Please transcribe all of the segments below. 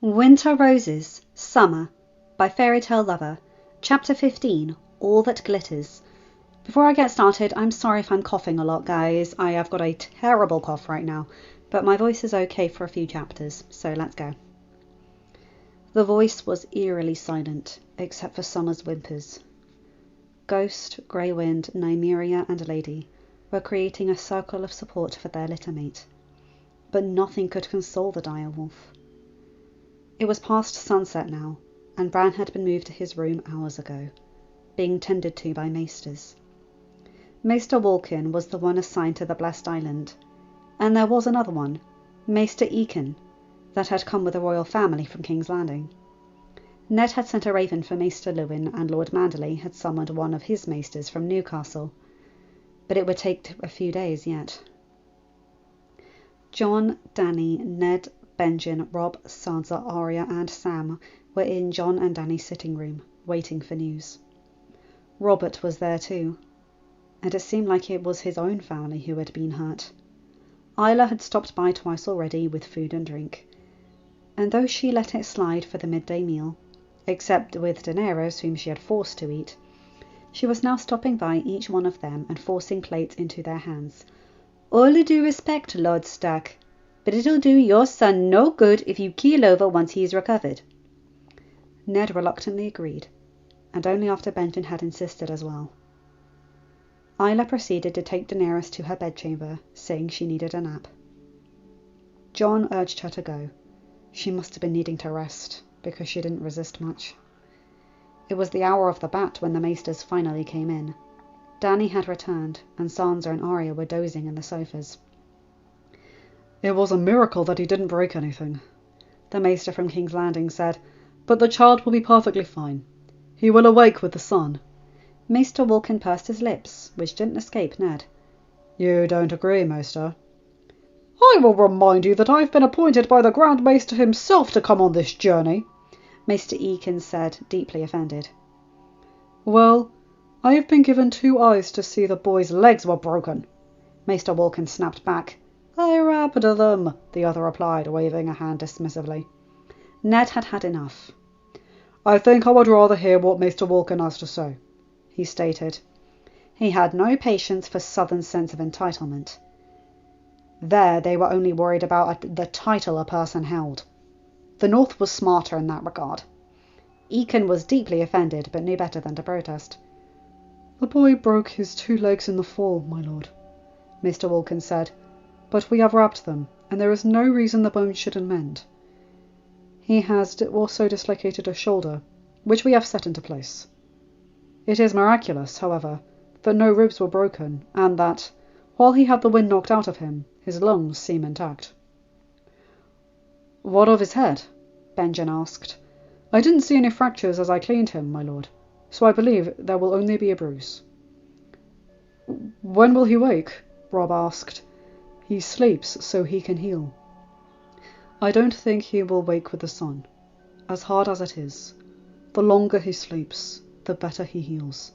Winter Roses, Summer, by fairytalelovr, Chapter 15, All That Glitters. Before I get started, I'm sorry if I'm coughing a lot, guys. I have got a terrible cough right now, but my voice is okay for a few chapters, so let's go. The voice was eerily silent, except for Summer's whimpers. Ghost, Grey Wind, Nymeria, and Lady were creating a circle of support for their litter mate, but nothing could console the dire wolf. It was past sunset now, and Bran had been moved to his room hours ago, being tended to by maesters. Maester Walkin was the one assigned to the Blessed Island, and there was another one, Maester Eakin, that had come with the royal family from King's Landing. Ned had sent a raven for Maester Lewin, and Lord Manderley had summoned one of his maesters from Newcastle, but it would take a few days yet. John, Danny, Ned, Benjen, Rob, Sansa, Arya, and Sam were in John and Danny's sitting room, waiting for news. Robert was there too, and it seemed like it was his own family who had been hurt. Isla had stopped by twice already with food and drink, and though she let it slide for the midday meal, except with Daenerys, whom she had forced to eat, she was now stopping by each one of them and forcing plates into their hands. "All due respect, Lord Stark, but it'll do your son no good if you keel over once he's recovered." Ned reluctantly agreed, and only after Benjen had insisted as well. Isla proceeded to take Daenerys to her bedchamber, saying she needed a nap. John urged her to go. She must have been needing to rest, because she didn't resist much. It was the hour of the bat when the maesters finally came in. Danny had returned, and Sansa and Arya were dozing in the sofas. "It was a miracle that he didn't break anything," the maester from King's Landing said, "but the child will be perfectly fine. He will awake with the sun." Maester Walkin pursed his lips, which didn't escape Ned. "You don't agree, maester?" "I will remind you that I've been appointed by the Grand Maester himself to come on this journey," Maester Eakin said, deeply offended. "Well, I've been given 2 eyes to see the boy's legs were broken," Maester Walkin snapped back. "I wrapped them," the other replied, waving a hand dismissively. Ned had had enough. "I think I would rather hear what Maester Walkin has to say," he stated. He had no patience for Southern's sense of entitlement. There they were only worried about the title a person held. The North was smarter in that regard. Eakin was deeply offended, but knew better than to protest. "The boy broke his 2 legs in the fall, my lord," Mr. Walkin said, "but we have wrapped them, and there is no reason the bones shouldn't mend. He has also dislocated a shoulder, which we have set into place. It is miraculous, however, that no ribs were broken, and that, while he had the wind knocked out of him, his lungs seem intact." "What of his head?" Benjen asked. "I didn't see any fractures as I cleaned him, my lord, so I believe there will only be a bruise." "When will he wake?" Rob asked. "He sleeps so he can heal." "I don't think he will wake with the sun. As hard as it is, the longer he sleeps, the better he heals.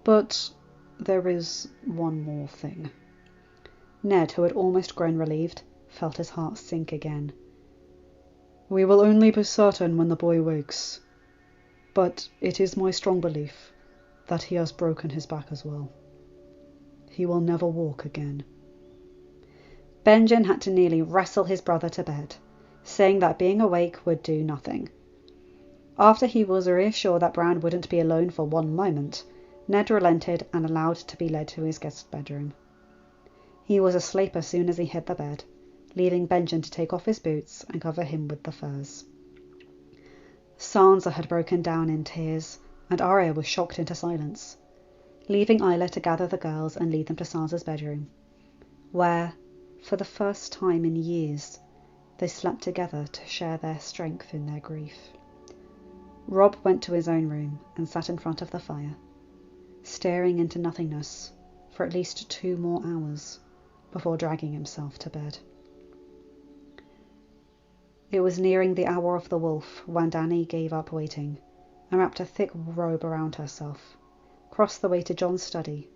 But there is one more thing." Ned, who had almost grown relieved, felt his heart sink again. "We will only be certain when the boy wakes, but it is my strong belief that he has broken his back as well. He will never walk again." Benjen had to nearly wrestle his brother to bed, saying that being awake would do nothing. After he was reassured that Bran wouldn't be alone for one moment, Ned relented and allowed to be led to his guest bedroom. He was asleep as soon as he hit the bed, leaving Benjen to take off his boots and cover him with the furs. Sansa had broken down in tears, and Arya was shocked into silence, leaving Isla to gather the girls and lead them to Sansa's bedroom, where, for the first time in years, they slept together to share their strength in their grief. Rob went to his own room and sat in front of the fire, staring into nothingness for at least 2 more hours before dragging himself to bed. It was nearing the hour of the wolf when Danny gave up waiting and wrapped a thick robe around herself, crossed the way to John's study.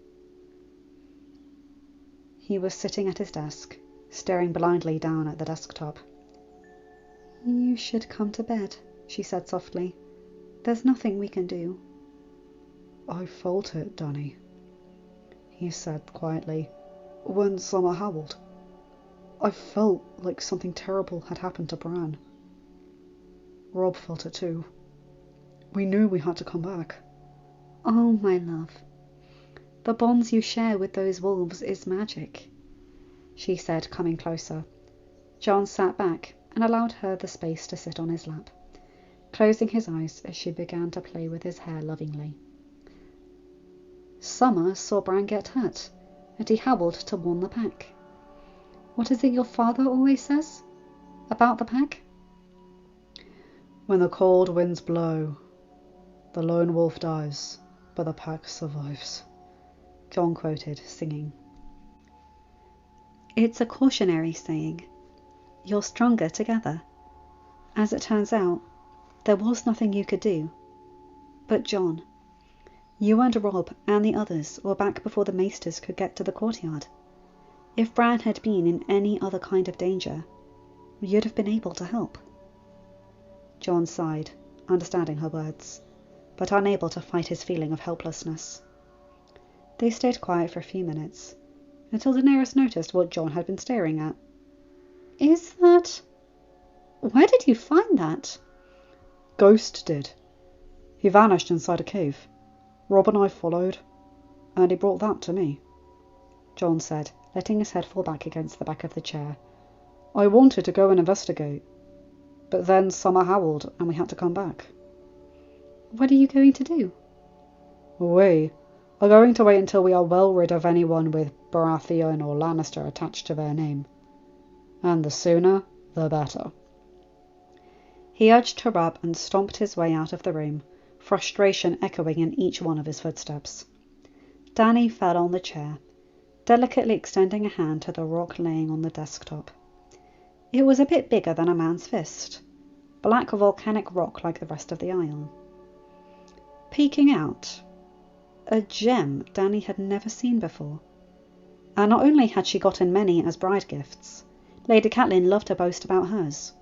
He was sitting at his desk, staring blindly down at the desktop. "You You should come to bed, she said softly. There's nothing we can do. I felt it, Danny, he said quietly, when Summer howled. I felt like something terrible had happened to Bran. Rob felt it too. We knew we had to come back. Oh, my love. The bonds you share with those wolves is magic, she said, coming closer. John sat back and allowed her the space to sit on his lap, closing his eyes as she began to play with his hair lovingly. Summer saw Bran get hurt, and he howled to warn the pack. What is it your father always says about the pack? When the cold winds blow, the lone wolf dies, but the pack survives, John quoted, singing. It's a cautionary saying. You're stronger together. As it turns out, there was nothing you could do. But John, you and Rob and the others were back before the maesters could get to the courtyard. If Bran had been in any other kind of danger, you'd have been able to help. John sighed, understanding her words, but unable to fight his feeling of helplessness. They stayed quiet for a few minutes, until Daenerys noticed what John had been staring at. Is that... Where did you find that? Ghost did. He vanished inside a cave. Rob and I followed, and he brought that to me, John said, letting his head fall back against the back of the chair. I wanted to go and investigate, but then Summer howled and we had to come back. What are you going to do? We are going to wait until we are well rid of anyone with Baratheon or Lannister attached to their name. And the sooner, the better. He urged her up and stomped his way out of the room, frustration echoing in each one of his footsteps. Dany fell on the chair, delicately extending a hand to the rock laying on the desktop. It was a bit bigger than a man's fist, black volcanic rock like the rest of the isle. Peeking out, a gem Dany had never seen before. And not only had she gotten many as bride gifts, Lady Catelyn loved to boast about hers,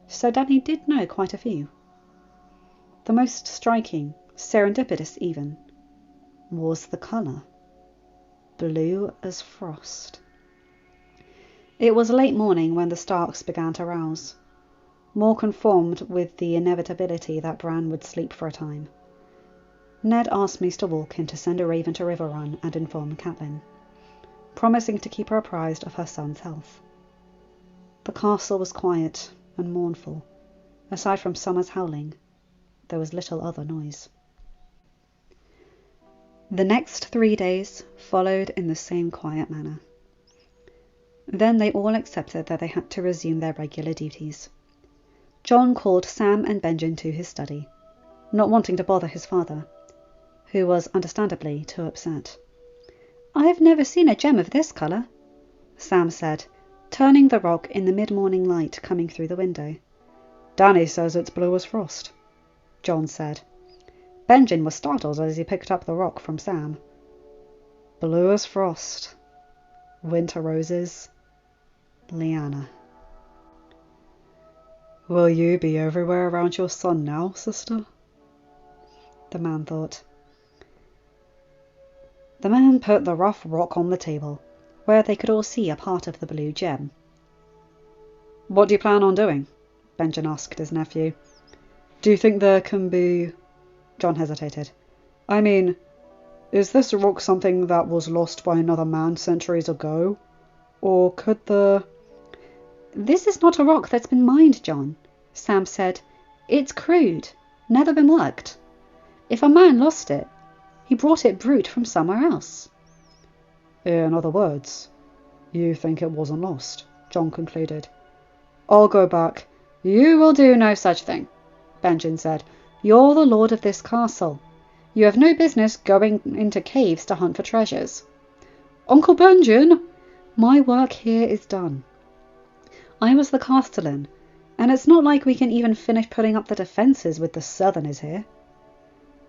so Dany did know quite a few. The most striking, serendipitous even, was the colour. Blue as frost. It was late morning when the Starks began to rouse, more conformed with the inevitability that Bran would sleep for a time. Ned asked Maester Walkin to send a raven to Riverrun and inform Catelyn, promising to keep her apprised of her son's health. The castle was quiet and mournful. Aside from Summer's howling, there was little other noise. The next 3 days followed in the same quiet manner. Then they all accepted that they had to resume their regular duties. John called Sam and Benjen to his study, not wanting to bother his father, who was understandably too upset. "I've never seen a gem of this colour," Sam said, turning the rock in the mid-morning light coming through the window. "Dany says it's blue as frost," John said. Benjen was startled as he picked up the rock from Sam. Blue as frost. Winter roses. Lyanna. "Will you be everywhere around your son now, sister?" the man thought. The man put the rough rock on the table, where they could all see a part of the blue gem. "What do you plan on doing?" Benjen asked his nephew. "Do you think there can be..." John hesitated. "I mean, is this rock something that was lost by another man centuries ago? Or could the..." "This is not a rock that's been mined, John," Sam said. "It's crude, never been worked. If a man lost it, he brought it brute from somewhere else." "In other words, you think it wasn't lost," John concluded. "I'll go back." "You will do no such thing," Benjen said. "You're the lord of this castle. You have no business going into caves to hunt for treasures." "Uncle Benjen!" "My work here is done. I was the castellan, and it's not like we can even finish putting up the defences with the Southerners here.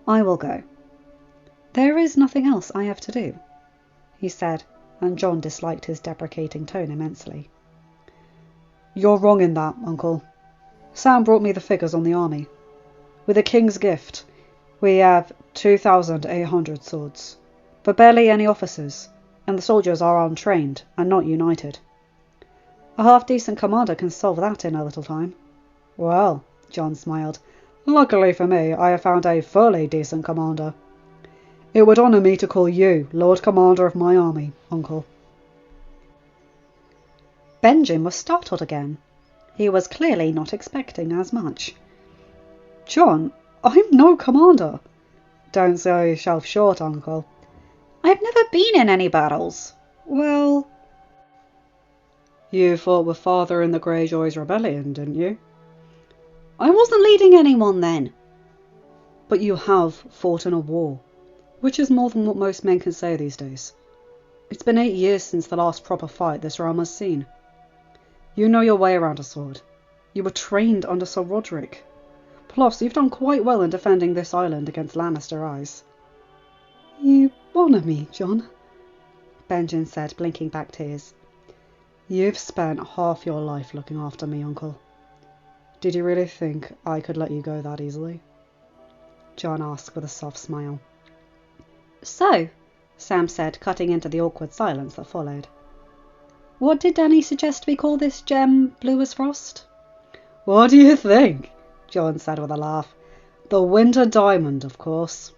I will go. There is nothing else I have to do," he said, and John disliked his deprecating tone immensely. "You're wrong in that, Uncle," Sam brought me the figures on the army. With the king's gift, we have 2,800 swords, but barely any officers, and the soldiers are untrained and not united. A half-decent commander can solve that in a little time. Well, John smiled, luckily for me, I have found a fully decent commander. It would honour me to call you Lord Commander of my army, Uncle. Benjen was startled again. He was clearly not expecting as much. John, I'm no commander. Don't sell yourself short, Uncle. I've never been in any battles. Well, you fought with Father in the Greyjoys' rebellion, didn't you? I wasn't leading anyone then. But you have fought in a war, which is more than what most men can say these days. It's been 8 years since the last proper fight this realm has seen. You know your way around a sword. You were trained under Sir Roderick. Plus, you've done quite well in defending this island against Lannister eyes. You honour me, John, Benjen said, blinking back tears. You've spent half your life looking after me, Uncle. Did you really think I could let you go that easily? John asked with a soft smile. So, Sam said, cutting into the awkward silence that followed. What did Dany suggest we call this gem blue as frost? What do you think? John said with a laugh. The winter diamond, of course.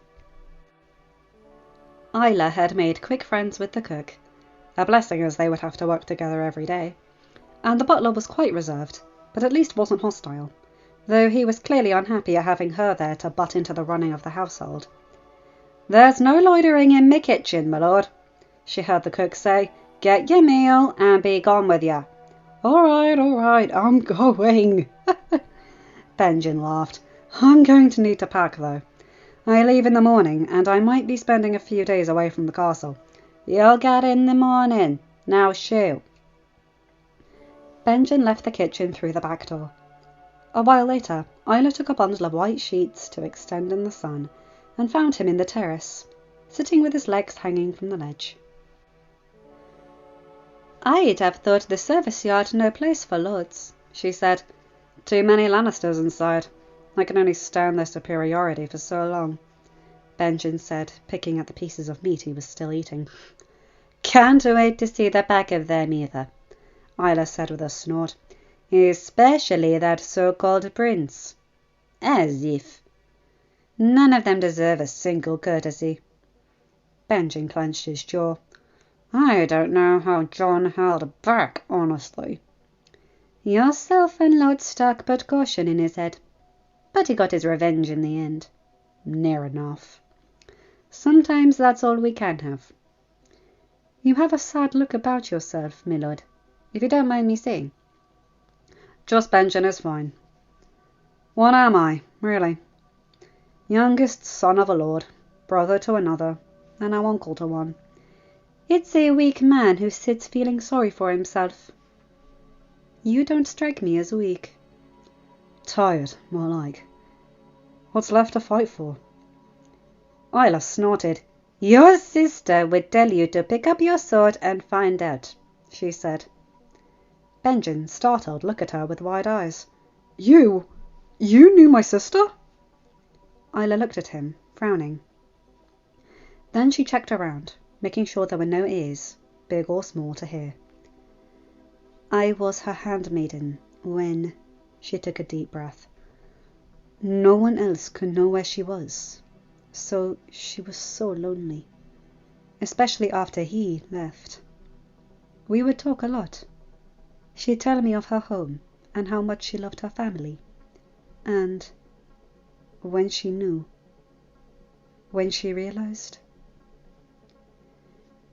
Isla had made quick friends with the cook, a blessing as they would have to work together every day, and the butler was quite reserved, but at least wasn't hostile, though he was clearly unhappy at having her there to butt into the running of the household. There's no loitering in me kitchen, my lord, she heard the cook say. Get your meal and be gone with ya. All right, I'm going. Benjen laughed. I'm going to need to pack, though. I leave in the morning, and I might be spending a few days away from the castle. You'll get in the morning. Now shoo. Benjen left the kitchen through the back door. A while later, Isla took a bundle of white sheets to extend in the sun, and found him in the terrace, sitting with his legs hanging from the ledge. I'd have thought the service yard no place for lords, she said. Too many Lannisters inside. I can only stand their superiority for so long, Benjen said, picking at the pieces of meat he was still eating. Can't wait to see the back of them either, Isla said with a snort. Especially that so-called prince. As if. None of them deserve a single courtesy. Benjen clenched his jaw. I don't know how John held back, honestly. Yourself and Lord Stark put caution in his head, but he got his revenge in the end. Near enough. Sometimes that's all we can have. You have a sad look about yourself, my lord, if you don't mind me saying. Just Benjen is fine. What am I, really? Youngest son of a lord, brother to another, and now uncle to one. It's a weak man who sits feeling sorry for himself. You don't strike me as weak. Tired, more like. What's left to fight for? Isla snorted. Your sister would tell you to pick up your sword and find out, she said. Benjen, startled, looked at her with wide eyes. You knew my sister? Isla looked at him, frowning. Then she checked around, making sure there were no ears, big or small, to hear. I was her handmaiden when... She took a deep breath. No one else could know where she was, so she was so lonely, especially after he left. We would talk a lot. She'd tell me of her home and how much she loved her family. And when she knew, when she realized,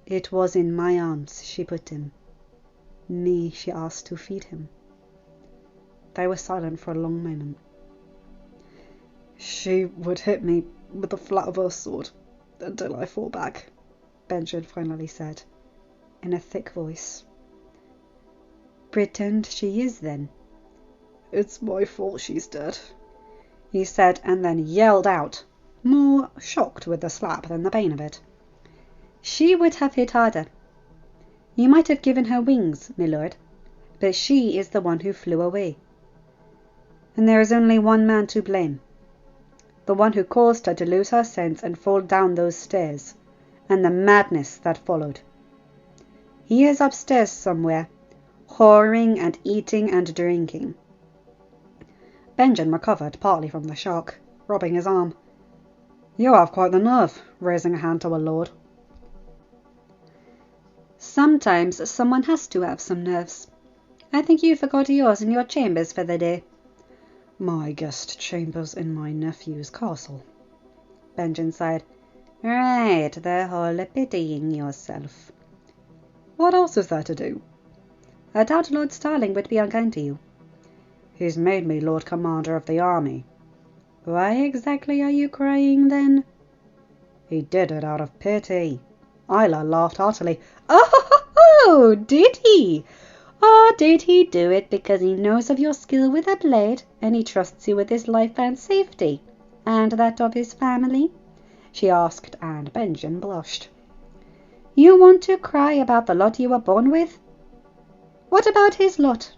it was in my arms she put him. Me she asked to feed him. They were silent for a long moment. She would hit me with the flat of her sword until I fought back, Benjen finally said, in a thick voice. Pretend she is, then. It's my fault she's dead, he said, and then yelled out, more shocked with the slap than the pain of it. She would have hit harder. You might have given her wings, my lord, but she is the one who flew away. and there is only one man to blame. The one who caused her to lose her sense and fall down those stairs, and the madness that followed. He is upstairs somewhere, whoring and eating and drinking." Benjen recovered partly from the shock, rubbing his arm. "You have quite the nerve, raising a hand to a lord." "Sometimes someone has to have some nerves. I think you forgot yours in your chambers for the day." "My guest chambers in my nephew's castle." Benjen sighed. "Right, the whole pitying yourself." "What else is there to do?" "I doubt Lord Starling would be unkind to you." "He's made me Lord Commander of the army." "Why exactly are you crying then?" "He did it out of pity." Isla laughed heartily. "Oh, did he? Or did he do it because he knows of your skill with a blade, and he trusts you with his life and safety, and that of his family?" she asked, and Benjen blushed. "You want to cry about the lot you were born with? What about his lot?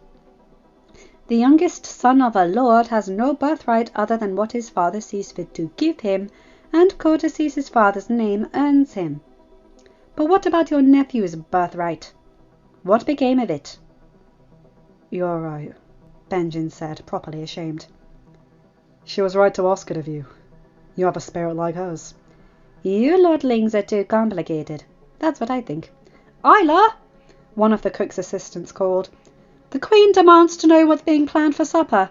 The youngest son of a lord has no birthright other than what his father sees fit to give him, and courtesies his father's name earns him. But what about your nephew's birthright? What became of it?" "You're right," Benjen said, properly ashamed. "She was right to ask it of you. You have a spirit like hers." "You lordlings are too complicated. That's what I think." "Isla!" one of the cook's assistants called. "The Queen demands to know what's being planned for supper.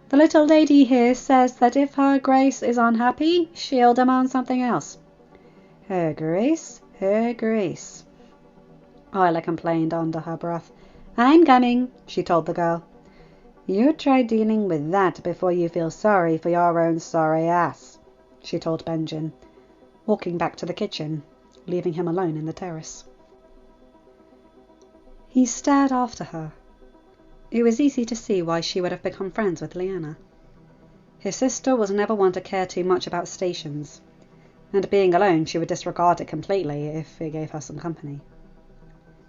The little lady here says that if her Grace is unhappy, she'll demand something else." "Her Grace? Her Grace," Isla complained under her breath. "I'm coming," she told the girl. "You try dealing with that before you feel sorry for your own sorry ass," she told Benjen, walking back to the kitchen, leaving him alone in the terrace. He stared after her. It was easy to see why she would have become friends with Lyanna. His sister was never one to care too much about stations, and being alone she would disregard it completely if it gave her some company.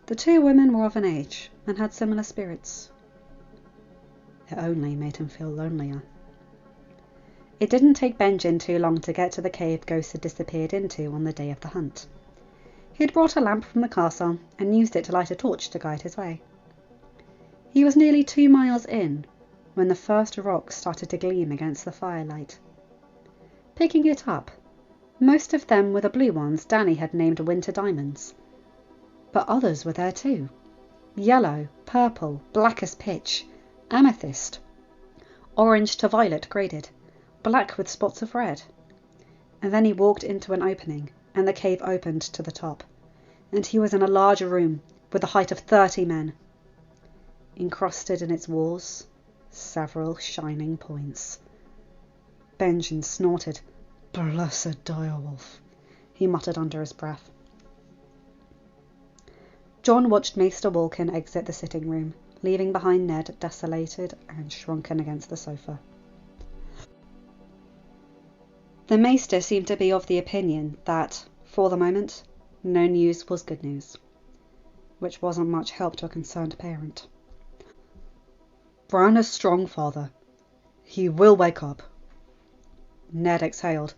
The two women were of an age and had similar spirits. It only made him feel lonelier. It didn't take Benjen too long to get to the cave Ghost had disappeared into on the day of the hunt. He had brought a lamp from the castle and used it to light a torch to guide his way. He was nearly 2 miles in when the first rocks started to gleam against the firelight. Picking it up, most of them were the blue ones Danny had named winter diamonds. But others were there too. Yellow, purple, black as pitch, amethyst, orange to violet graded, black with spots of red. And then he walked into an opening, and the cave opened to the top, and he was in a large room with the height of 30 men. Encrusted in its walls, several shining points. Benjen snorted. "Blessed direwolf," he muttered under his breath. John watched Maester Walken exit the sitting room, leaving behind Ned desolated and shrunken against the sofa. The Maester seemed to be of the opinion that, for the moment, no news was good news, which wasn't much help to a concerned parent. "Bran is strong, father. He will wake up." Ned exhaled.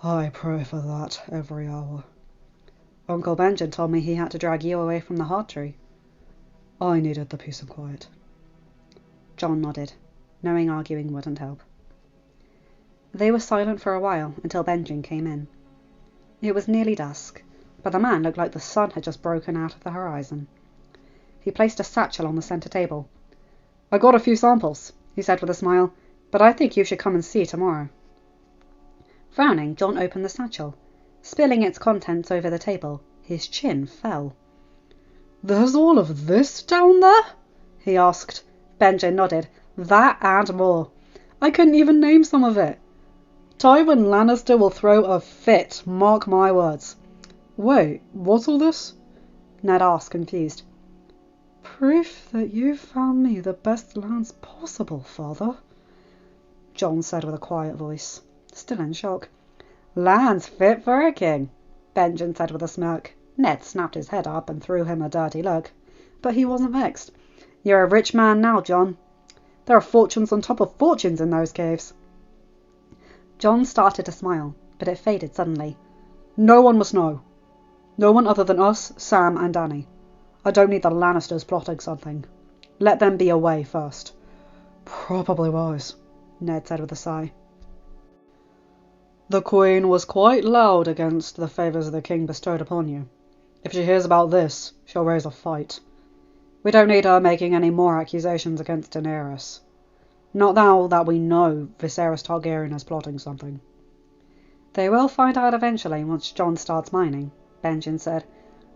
"I pray for that every hour." "Uncle Benjen told me he had to drag you away from the heart tree." "I needed the peace and quiet." John nodded, knowing arguing wouldn't help. They were silent for a while until Benjen came in. It was nearly dusk, but the man looked like the sun had just broken out of the horizon. He placed a satchel on the centre table. "I got a few samples," he said with a smile, "but I think you should come and see tomorrow." Frowning, John opened the satchel. Spilling its contents over the table, his chin fell. "There's all of this down there?" he asked. Benjen nodded. "That and more. I couldn't even name some of it. Tywin Lannister will throw a fit, mark my words." "Wait, what's all this?" Ned asked, confused. "Proof that you found me the best lands possible, father," John said with a quiet voice, still in shock. "Lands fit for a king," Benjen said with a smirk. Ned snapped his head up and threw him a dirty look, but he wasn't vexed. "You're a rich man now, John." There are fortunes on top of fortunes in those caves. Jon started to smile, but it faded suddenly. No one must know. No one other than us, Sam and Dany. I don't need the Lannisters plotting something. Let them be away first. Probably wise, Ned said with a sigh. The Queen was quite loud against the favours the King bestowed upon you. If she hears about this, she'll raise a fight. We don't need her making any more accusations against Daenerys. Not now that we know Viserys Targaryen is plotting something. They will find out eventually once Jon starts mining, Benjen said.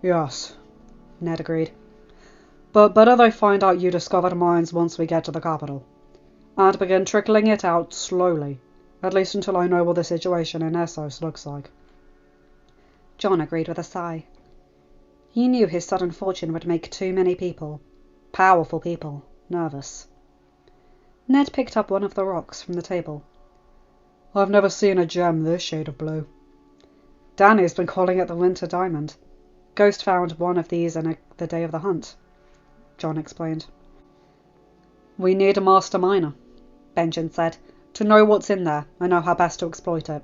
Yes, Ned agreed. But better they find out you discovered mines once we get to the capital. And begin trickling it out slowly, at least until I know what the situation in Essos looks like. Jon agreed with a sigh. He knew his sudden fortune would make too many people, powerful people, nervous. Ned picked up one of the rocks from the table. I've never seen a gem this shade of blue. Dany's been calling it the Winter Diamond. Ghost found one of these on the day of the hunt, Jon explained. We need a master miner, Benjen said, to know what's in there and know how best to exploit it.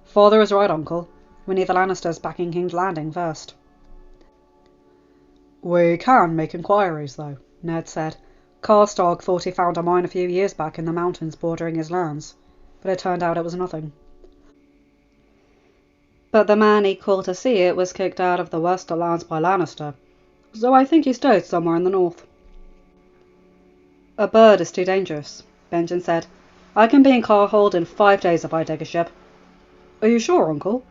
Father is right, Uncle. We need the Lannisters backing King's Landing first. We can make inquiries, though, Ned said. Karstark thought he found a mine a few years back in the mountains bordering his lands, but it turned out it was nothing. But the man he called to see it was kicked out of the Westerlands by Lannister, so I think he stayed somewhere in the north. A bird is too dangerous, Benjen said. I can be in Carhold in 5 days if I take a ship. Are you sure, Uncle?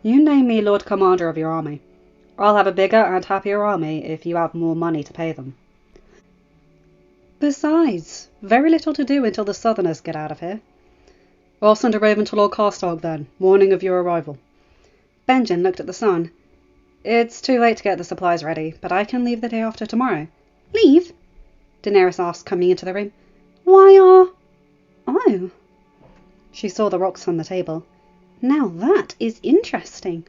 You name me Lord Commander of your army. I'll have a bigger and happier army if you have more money to pay them. Besides, very little to do until the Southerners get out of here. I'll send a raven to Lord Karstark then, warning of your arrival. Benjen looked at the sun. It's too late to get the supplies ready, but I can leave the day after tomorrow. Leave? Daenerys asked, coming into the room. Why are... Oh. She saw the rocks on the table. Now that is interesting.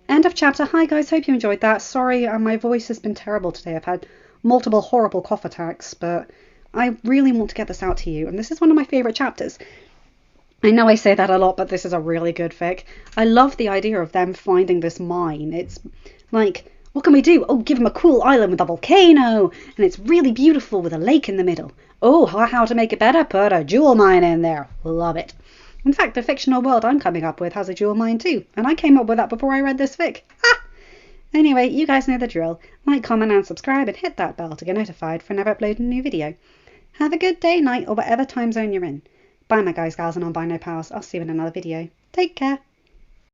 End of chapter. Hi guys, hope you enjoyed that. Sorry, my voice has been terrible today. I've had multiple horrible cough attacks, but I really want to get this out to you, and this is one of my favourite chapters. I know I say that a lot, but this is a really good fic. I love the idea of them finding this mine. It's like, what can we do? Oh, give them a cool island with a volcano, and it's really beautiful with a lake in the middle. Oh, how to make it better? Put a jewel mine in there. Love it. In fact, the fictional world I'm coming up with has a jewel mine too, and I came up with that before I read this fic. Ha! Anyway, you guys know the drill. Like, comment and subscribe and hit that bell to get notified for whenever I upload a new video. Have a good day, night, or whatever time zone you're in. Bye my guys, gals and non-binary pals. I'll see you in another video. Take care.